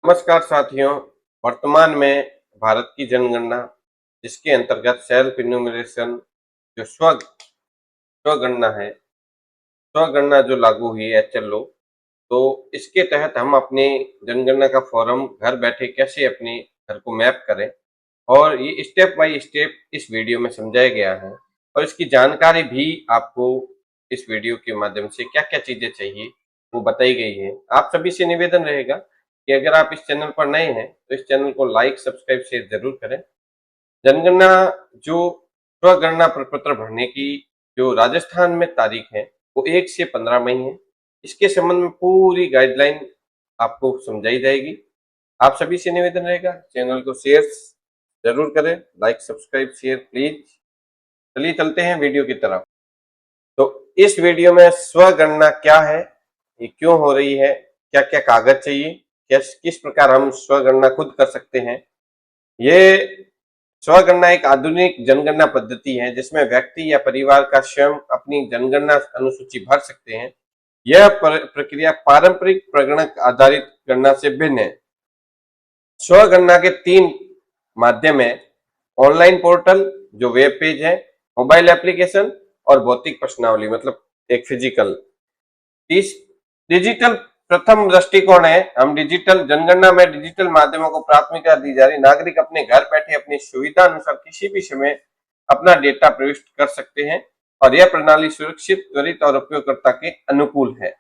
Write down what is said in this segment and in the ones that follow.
नमस्कार साथियों। वर्तमान में भारत की जनगणना जिसके अंतर्गत सेल्फ इन्यूमरेशन जो स्वगणना है, स्वगणना जो लागू हुई है एचएलओ, तो इसके तहत हम अपनी जनगणना का फॉर्म घर बैठे कैसे अपने घर को मैप करें, और ये स्टेप बाय स्टेप इस वीडियो में समझाया गया है। और इसकी जानकारी भी आपको इस वीडियो के माध्यम से क्या क्या चीजें चाहिए वो बताई गई है। आप सभी से निवेदन रहेगा कि अगर आप इस चैनल पर नए हैं तो इस चैनल को लाइक सब्सक्राइब शेयर जरूर करें। जनगणना जो स्वगणना प्रपत्र भरने की जो राजस्थान में तारीख है वो 1 से 15 मई है। इसके संबंध में पूरी गाइडलाइन आपको समझाई जाएगी। आप सभी से निवेदन रहेगा चैनल को शेयर जरूर करें, लाइक सब्सक्राइब शेयर प्लीज। चलिए चलते हैं वीडियो की तरफ। तो इस वीडियो में स्वगणना क्या है, ये क्यों हो रही है, क्या क्या कागज चाहिए, किस प्रकार हम स्वगणना खुद कर सकते हैं। ये स्वगणना एक आधुनिक जनगणना पद्धति है जिसमें व्यक्ति या परिवार का स्वयं अपनी जनगणना अनुसूची भर सकते हैं। यह प्रक्रिया पारंपरिक प्रगणक आधारित गणना से भिन्न है। स्वगणना के 3 माध्यम है: ऑनलाइन पोर्टल जो वेब पेज है, मोबाइल एप्लीकेशन और भौतिक प्रश्नावली मतलब एक फिजिकल। डिजिटल प्रथम दृष्टिकोण है, हम डिजिटल जनगणना में डिजिटल माध्यमों को प्राथमिकता दी जा रही। नागरिक अपने घर बैठे अपनी सुविधा अनुसार किसी भी समय अपना डेटा प्रविष्ट कर सकते हैं और यह प्रणाली सुरक्षित, त्वरित और उपयोगकर्ता के अनुकूल है।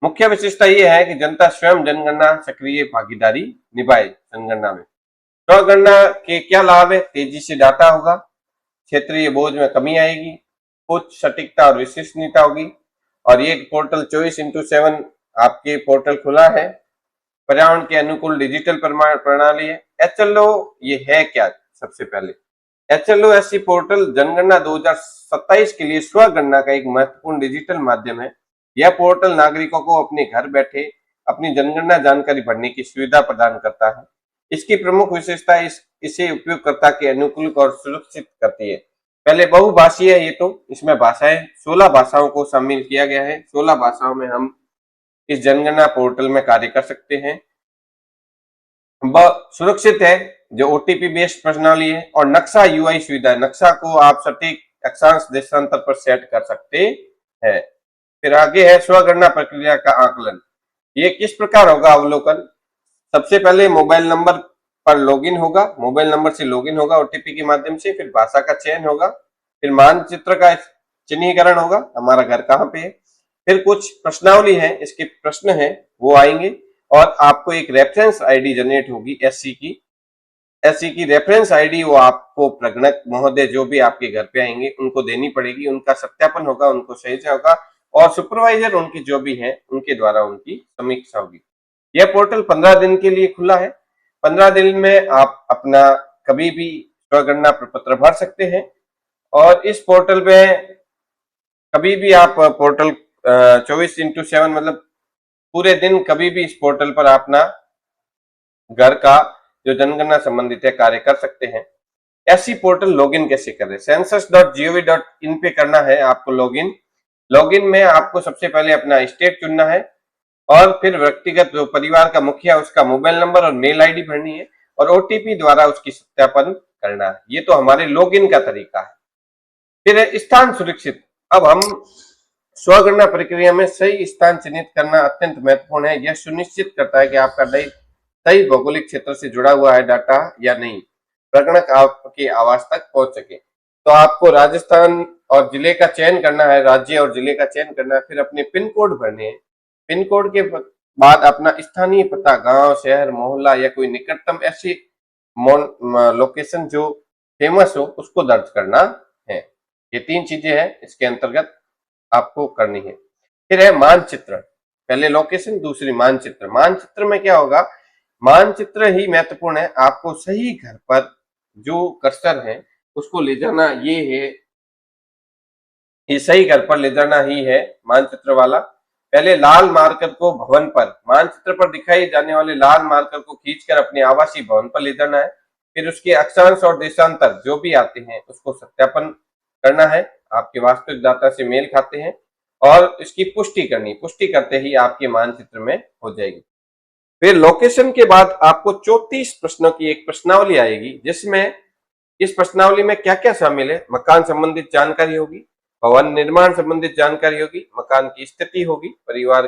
मुख्य विशेषता यह है कि जनता स्वयं जनगणना सक्रिय भागीदारी निभाए। जनगणना में स्वगणना के क्या लाभ है? तेजी से डाटा होगा, क्षेत्रीय बोझ में कमी आएगी, उच्च सटीकता और विश्वसनीयता होगी। और ये पोर्टल 24/7 आपके पोर्टल खुला है। पर्यावरण के अनुकूल डिजिटल प्रणाली है। एचएलओ ये है क्या? सबसे पहले एचएलओ ऐसी पोर्टल जनगणना 2027 के लिए स्वगणना का एक महत्वपूर्ण डिजिटल माध्यम है। यह पोर्टल नागरिकों को अपने घर बैठे अपनी जनगणना जानकारी भरने की सुविधा प्रदान करता है। इसकी प्रमुख विशेषता इसे उपयोगकर्ता के अनुकूल और सुरक्षित करती है। पहले बहुभाषीय है, ये तो इसमें भाषाएं 16 भाषाओं को शामिल किया गया है। 16 भाषाओं में हम इस जनगणना पोर्टल में कार्य कर सकते हैं। सुरक्षित है, जो ओटीपी बेस्ड प्रणाली है, और नक्शा यूआई सुविधा है। नक्शा को आप सटीक अक्षांश देशांतर पर सेट कर सकते हैं। फिर आगे है स्वगणना प्रक्रिया का आकलन। ये किस प्रकार होगा? अवलोकन। सबसे पहले मोबाइल नंबर पर लॉगिन होगा, मोबाइल नंबर से लॉगिन होगा ओटीपी के माध्यम से। फिर भाषा का चयन होगा, फिर मानचित्र का चिन्हीकरण होगा, हमारा घर कहाँ पे है। फिर कुछ प्रश्नावली है, इसके प्रश्न है वो आएंगे, और आपको एक रेफरेंस आईडी जनरेट होगी एससी की रेफरेंस आईडी। वो आपको प्रगणक महोदय जो भी आपके घर पे आएंगे उनको देनी पड़ेगी, उनका सत्यापन होगा, उनको सही से होगा, और सुपरवाइजर उनकी जो भी है उनके द्वारा उनकी समीक्षा होगी। यह पोर्टल 15 दिन के लिए खुला है। 15 दिन में आप अपना कभी भी स्वगणना प्रपत्र भर सकते हैं। और इस पोर्टल में कभी भी आप पोर्टल 24/7 मतलब पूरे दिन कभी भी इस पोर्टल पर अपना घर का जो जनगणना संबंधित है कार्य कर सकते हैं। ऐसी पोर्टल लॉगिन कैसे करें? census.gov.in पे करना है आपको लॉगिन। लॉगिन में आपको सबसे पहले अपना स्टेट चुनना है, और फिर व्यक्तिगत जो परिवार का मुखिया उसका मोबाइल नंबर और मेल आईडी भरनी है, और ओटीपी द्वारा उसकी सत्यापन करना है। ये तो हमारे लॉगिन का तरीका है। फिर है स्थान सुरक्षित। अब हम स्वगणना प्रक्रिया में सही स्थान चिन्हित करना अत्यंत महत्वपूर्ण है। यह सुनिश्चित करता है कि आपका सही भौगोलिक क्षेत्र से जुड़ा हुआ है डाटा या नहीं, प्रगणक आपके आवास तक पहुंच सके। तो आपको राजस्थान और जिले का चयन करना है, राज्य और जिले का चयन करना है। फिर अपने पिन कोड भरने हैं। पिन कोड के बाद अपना स्थानीय पता, गांव, शहर, मोहल्ला या कोई निकटतम ऐसी लोकेशन जो फेमस हो उसको दर्ज करना है। ये 3 चीजें हैं इसके अंतर्गत आपको करनी है। फिर है मानचित्र। पहले लोकेशन, दूसरी मानचित्र। मानचित्र में क्या होगा? मानचित्र ही महत्वपूर्ण है। आपको सही घर पर जो कर्सर है उसको ले जाना, ये सही घर पर ले जाना ही है मानचित्र वाला। पहले लाल मार्कर को भवन पर, मानचित्र पर दिखाई जाने वाले लाल मार्कर को खींचकर अपने आवासीय भवन पर ले जाना है। फिर उसके अक्षांश और देशांतर जो भी आते हैं उसको सत्यापन करना है, आपके वास्तविक डाटा से मेल खाते हैं, और इसकी पुष्टि करनी। पुष्टि करते ही आपके मानचित्र में हो जाएगी। फिर लोकेशन के बाद आपको 34 प्रश्नों की एक प्रश्नावली आएगी, जिसमें इस प्रश्नावली में क्या क्या शामिल है? मकान संबंधित जानकारी होगी, भवन निर्माण संबंधित जानकारी होगी, मकान की स्थिति होगी, परिवार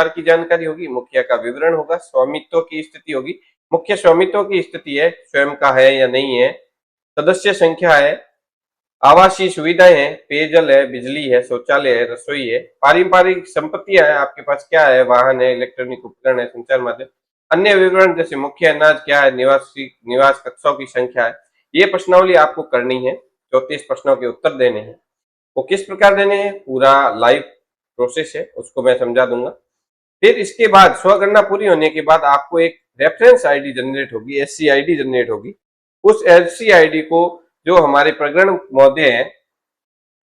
की जानकारी होगी, मुखिया का विवरण होगा, स्वामित्व की स्थिति होगी। मुख्य स्वामित्व की स्थिति है, स्वयं का है या नहीं है, सदस्य संख्या है, आवासीय सुविधाएं हैं, पेयजल है, बिजली है, शौचालय है, रसोई है, पारंपरिक संपत्तियां है, आपके पास क्या है, वाहन है, इलेक्ट्रॉनिक उपकरण है, संचार माध्यम, अन्य विवरण जैसे मुख्य अनाज क्या है, निवास कक्षों की संख्या है। ये प्रश्नावली आपको करनी है, 34 प्रश्नों के उत्तर देने हैं। वो किस प्रकार देने हैं, पूरा लाइव प्रोसेस है, उसको मैं समझा दूंगा। फिर इसके बाद स्वगणना पूरी होने के बाद आपको एक रेफरेंस आईडी जनरेट होगी, एससी आईडी जनरेट होगी। उस एससी आईडी को जो हमारे प्रगण महोदय हैं,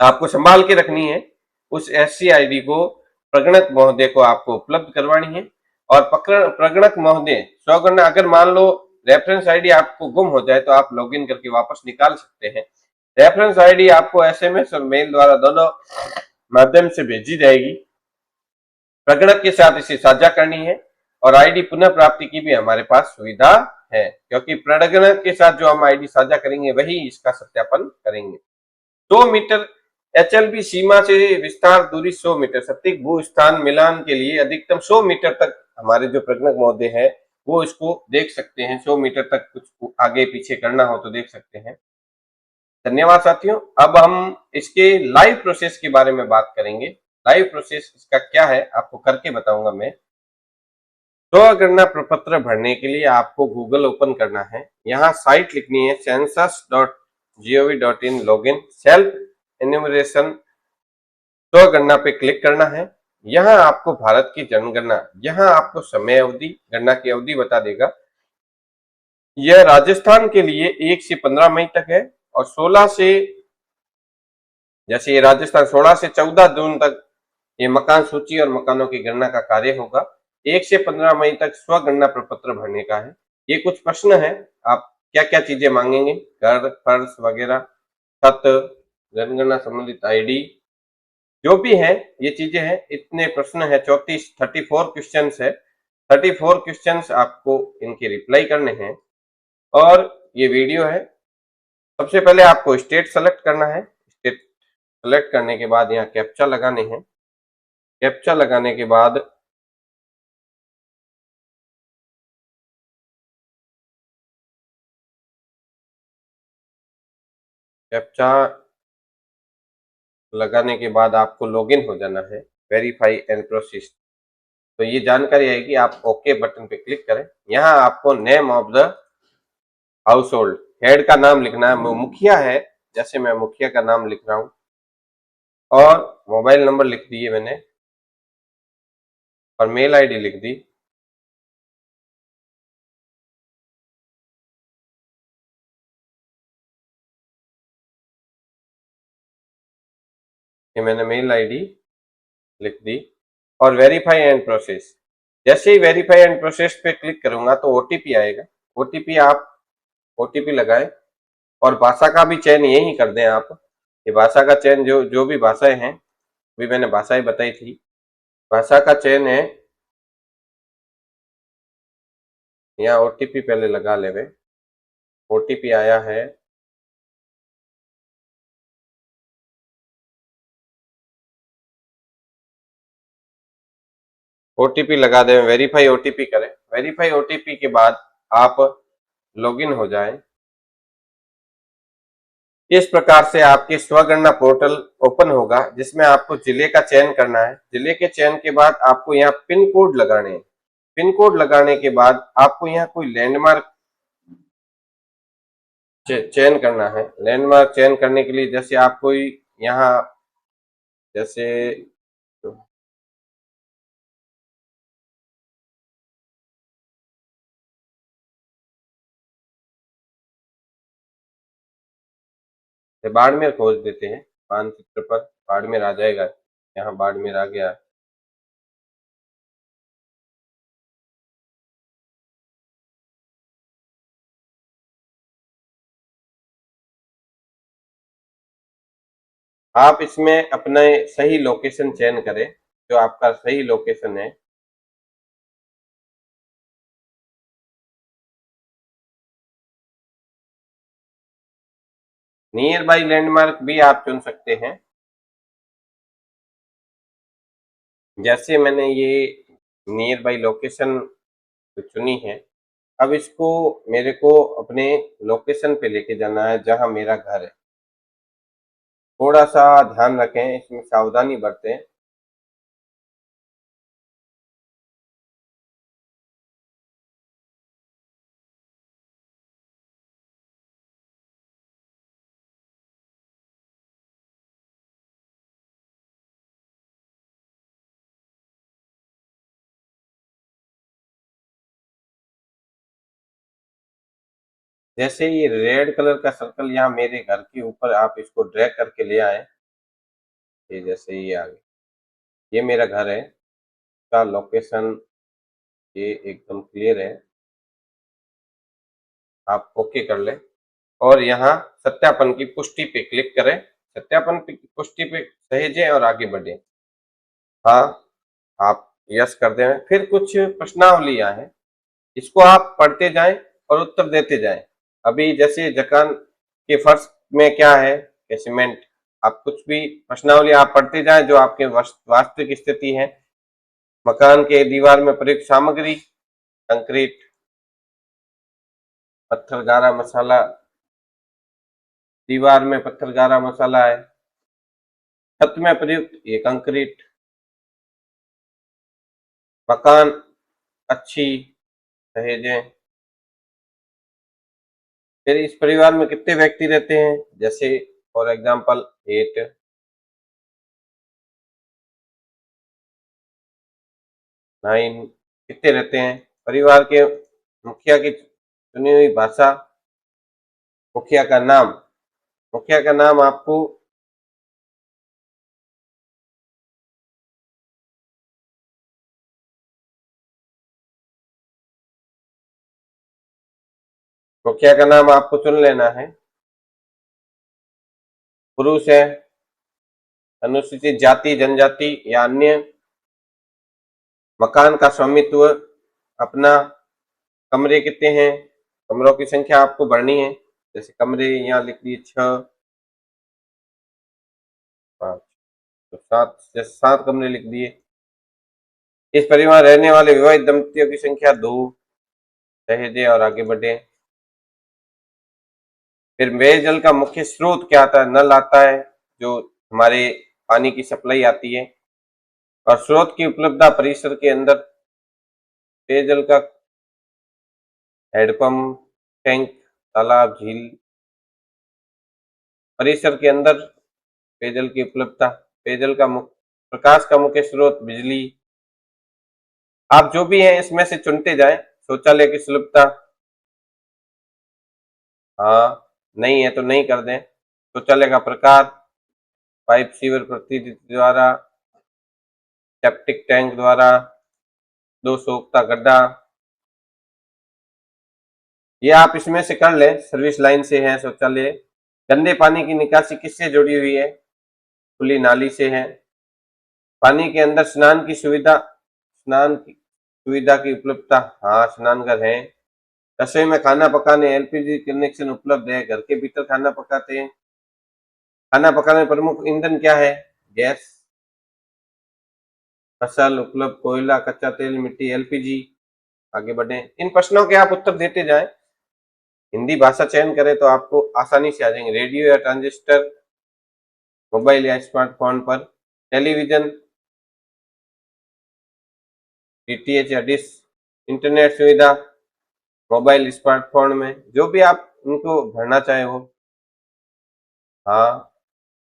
आपको संभाल के रखनी है। उस एससी आईडी को प्रगणक महोदय को आपको उपलब्ध करवानी है। और प्रगणक महोदय स्वगणना, अगर मान लो रेफरेंस आईडी आपको गुम हो जाए तो आप लॉगिन करके वापस निकाल सकते हैं। रेफरेंस आईडी आपको एसएमएस और मेल द्वारा दोनों माध्यम से भेजी जाएगी। प्रगणक के साथ इसे साझा करनी है और आईडी पुनः प्राप्ति की भी हमारे पास सुविधा है, क्योंकि प्रगणक के साथ जो हम आईडी साझा करेंगे वही इसका सत्यापन करेंगे। 100 मीटर एचएलबी सीमा से विस्तार दूरी 100 मीटर, सटीक भू स्थान मिलान के लिए अधिकतम 100 मीटर तक हमारे जो प्रगणक महोदय है वो इसको देख सकते हैं। 100 मीटर तक कुछ आगे पीछे करना हो तो देख सकते हैं। धन्यवाद साथियों। अब हम इसके लाइव प्रोसेस के बारे में बात करेंगे। लाइव प्रोसेस इसका क्या है आपको करके बताऊंगा मैं। स्वगणना प्रपत्र भरने के लिए आपको गूगल ओपन करना है, यहाँ साइट लिखनी है census.gov.in लॉगिन सेल्फ एन्यूमरेशन। स्वगणना पे क्लिक करना है। यहाँ आपको भारत की जनगणना, यहाँ आपको समय अवधि, गणना की अवधि बता देगा। यह राजस्थान के लिए 1 से 15 मई तक है और 16 से, जैसे ये राजस्थान 16 से 14 जून तक ये मकान सूची और मकानों की गणना का कार्य होगा। 1 से 15 मई तक स्वगणना प्रपत्र भरने का है। ये कुछ प्रश्न है, आप क्या क्या चीजें मांगेंगे, घर, फर्श वगैरह, छत, जनगणना संबंधित आईडी, जो भी है ये चीजें हैं। इतने प्रश्न है, 34 क्वेश्चन है। 34 क्वेश्चन आपको इनके रिप्लाई करने हैं और ये वीडियो है। सबसे पहले आपको स्टेट सेलेक्ट करना है। स्टेट सेलेक्ट करने के बाद यहाँ कैप्चा लगाने हैं। कैप्चा लगाने के बाद कैप्चा लगाने के बाद आपको लॉगिन हो जाना है, वेरीफाई एंड प्रोसीड। तो ये जानकारी आएगी, आप ओके बटन पे क्लिक करें। यहाँ आपको name of the house hold, head का नाम लिखना है। मुखिया है, जैसे मैं मुखिया का नाम लिख रहा हूँ और मोबाइल नंबर लिख दिए मैंने और मेल आईडी लिख दी। ये मैंने मेल आईडी लिख दी और वेरीफाई एंड प्रोसेस। जैसे ही वेरीफाई एंड प्रोसेस पे क्लिक करूंगा तो ओटीपी आएगा। ओटीपी आप ओटीपी लगाएं और भाषा का भी चयन यही कर दें आप। ये भाषा का चयन जो जो भी भाषाएं हैं, भी मैंने भाषाएं बताई थी, भाषा का चयन है। यहाँ ओटीपी पहले लगा ले। ओटीपी आया है, ओटीपी लगा दें, वेरीफाई ओटीपी करें। वेरीफाई ओटीपी के बाद आप लॉगिन हो जाएं। इस प्रकार से आपके स्वगणना पोर्टल ओपन होगा, जिसमें आपको जिले का चयन करना है। जिले के चयन के बाद आपको यहाँ पिन कोड लगाने हैं। पिन कोड लगाने के बाद आपको यहाँ कोई लैंडमार्क चयन करना है। लैंडमार्क चयन करने के लिए जैसे आप कोई यहाँ, जैसे बाड़मेर खोज देते हैं, मानचित्र पर बाड़मेर आ जाएगा। यहाँ बाड़मेर आ गया। आप इसमें अपने सही लोकेशन चयन करें, जो आपका सही लोकेशन है। नियर बाई लैंडमार्क भी आप चुन सकते हैं। जैसे मैंने ये नियर बाई लोकेशन चुनी है, अब इसको मेरे को अपने लोकेशन पे लेके जाना है जहां मेरा घर है। थोड़ा सा ध्यान रखें, इसमें सावधानी बरतें। जैसे ये रेड कलर का सर्कल यहाँ मेरे घर के ऊपर आप इसको ड्रैग करके ले आए, ये जैसे ये आ गया, ये मेरा घर है का लोकेशन, ये एकदम क्लियर है। आप ओके कर लें और यहाँ सत्यापन की पुष्टि पे क्लिक करें। सत्यापन की पुष्टि पे सहेजें और आगे बढ़ें। हाँ, आप यस कर दें। फिर कुछ प्रश्नावलियां हैं, इसको आप पढ़ते जाएं और उत्तर देते जाएं। अभी जैसे मकान के फर्श में क्या है, सीमेंट। आप कुछ भी प्रश्नावली आप पढ़ते जाएं जो आपके वास्तविक स्थिति है। मकान के दीवार में प्रयुक्त सामग्री कंक्रीट, पत्थर गारा मसाला, दीवार में पत्थर गारा मसाला है। छत में प्रयुक्त ये कंक्रीट। मकान अच्छी सहेजें। फिर इस परिवार में कितने व्यक्ति रहते हैं, जैसे फॉर एग्जाम्पल 8, 9 कितने रहते हैं। परिवार के मुखिया की चुनी हुई भाषा, मुखिया का नाम। मुखिया का नाम आपको मुखिया का नाम आपको चुन लेना है। पुरुष है, अनुसूचित जाति जनजाति या अन्य। मकान का स्वामित्व अपना। कमरे कितने हैं, कमरों की संख्या आपको भरनी है। जैसे कमरे यहाँ लिख दिए 6, 5, तो 7, जैसे 7 कमरे लिख दिए। इस परिवार में रहने वाले विवाहित दंपतियों की संख्या 2, सहेजे और आगे बढ़े। फिर पेयजल का मुख्य स्रोत क्या आता है, नल आता है जो हमारे पानी की सप्लाई आती है। और स्रोत की उपलब्धता परिसर के अंदर पेयजल का हैंडपंप, टैंक, तालाब, झील। परिसर के अंदर पेयजल की उपलब्धता। पेयजल का प्रकाश का मुख्य स्रोत बिजली। आप जो भी हैं इसमें से चुनते जाएं। शौचालय की सुलभता, हाँ, नहीं है तो नहीं कर दें। शौचालय का प्रकार, पाइप सीवर प्रतिनिधि द्वारा, सेप्टिक टैंक द्वारा, 2 सोखता गड्ढा। ये आप इसमें से कर लें। सर्विस लाइन से है शौचालय। गंदे पानी की निकासी किससे जुड़ी हुई है, खुली नाली से है। पानी के अंदर स्नान की सुविधा, स्नान की सुविधा की उपलब्धता, हाँ, स्नानघर है। रसोई में खाना पकाने एलपीजी कनेक्शन उपलब्ध है, घर के भीतर खाना पकाते हैं। खाना पकाने में प्रमुख ईंधन क्या है, गैस। फसल उपलब्ध, कोयला, कच्चा तेल, मिट्टी, एलपीजी। आगे बढ़े, इन प्रश्नों के आप उत्तर देते जाएं। हिंदी भाषा चयन करें तो आपको आसानी से आ जाएंगे। रेडियो या ट्रांजिस्टर, मोबाइल या स्मार्टफोन पर। टेलीविजन, डीटीएच या डिश। इंटरनेट सुविधा, मोबाइल स्मार्टफोन में, जो भी आप उनको भरना चाहे वो। हाँ,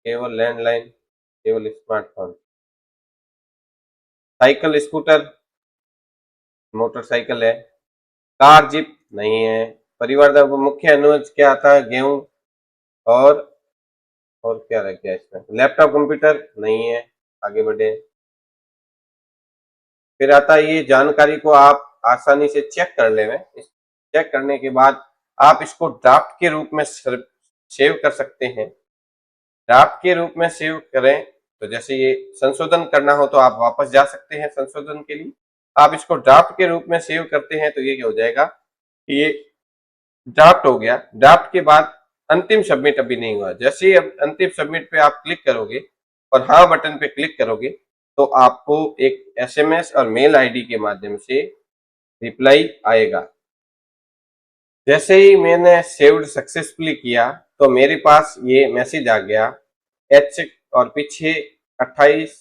केवल लैंडलाइन, केवल स्मार्टफोन। साइकिल, स्कूटर, मोटरसाइकिल है। कार, जीप नहीं है। परिवार का मुख्य अनाज क्या आता है, गेहूं। और क्या रह गया इसमें, लैपटॉप कंप्यूटर नहीं है। आगे बढ़े। फिर आता है ये जानकारी को आप आसानी से चेक कर ले। इस चेक करने के बाद आप इसको ड्राफ्ट के रूप में सेव कर सकते हैं। ड्राफ्ट के रूप में सेव करें तो जैसे ये संशोधन करना हो तो आप वापस जा सकते हैं संशोधन के लिए। आप इसको ड्राफ्ट के रूप में सेव करते हैं तो ये क्या हो जाएगा, ये ड्राफ्ट हो गया। ड्राफ्ट के बाद अंतिम सबमिट अभी नहीं हुआ। जैसे ही अब अंतिम सबमिट पे आप क्लिक करोगे और हाँ बटन पे क्लिक करोगे तो आपको एक एसएमएस और मेल आईडी के माध्यम से रिप्लाई आएगा। जैसे ही मैंने सेव्ड सक्सेसफुली किया तो मेरे पास ये मैसेज आ गया एच और पीछे 28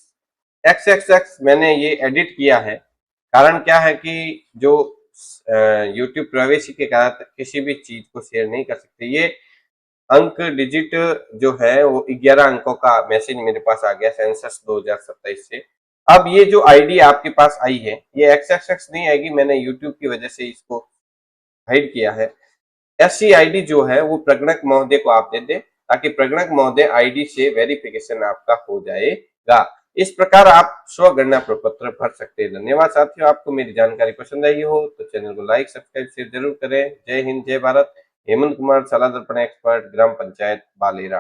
XXX मैंने ये एडिट किया है। कारण क्या है कि जो यूट्यूब प्राइवेसी के कारण किसी भी चीज को शेयर नहीं कर सकते। ये अंक डिजिट जो है वो 11 अंकों का मैसेज मेरे पास आ गया सेंसस 2027 से। अब ये जो आईडी आपके पास आई है ये XXX नहीं आएगी, मैंने यूट्यूब की वजह से इसको हाइड किया है। ऐसी आईडी जो है वो प्रगणक महोदय को आप दे दें ताकि प्रगणक महोदय आईडी से वेरिफिकेशन आपका हो जाएगा। इस प्रकार आप स्वगणना प्रपत्र भर सकते हैं। धन्यवाद साथियों, आपको मेरी जानकारी पसंद आई हो तो चैनल को लाइक सब्सक्राइब शेयर जरूर करें। जय हिंद जय भारत। हेमंत कुमार, सलाह दर्पण एक्सपर्ट, ग्राम पंचायत बालेरा।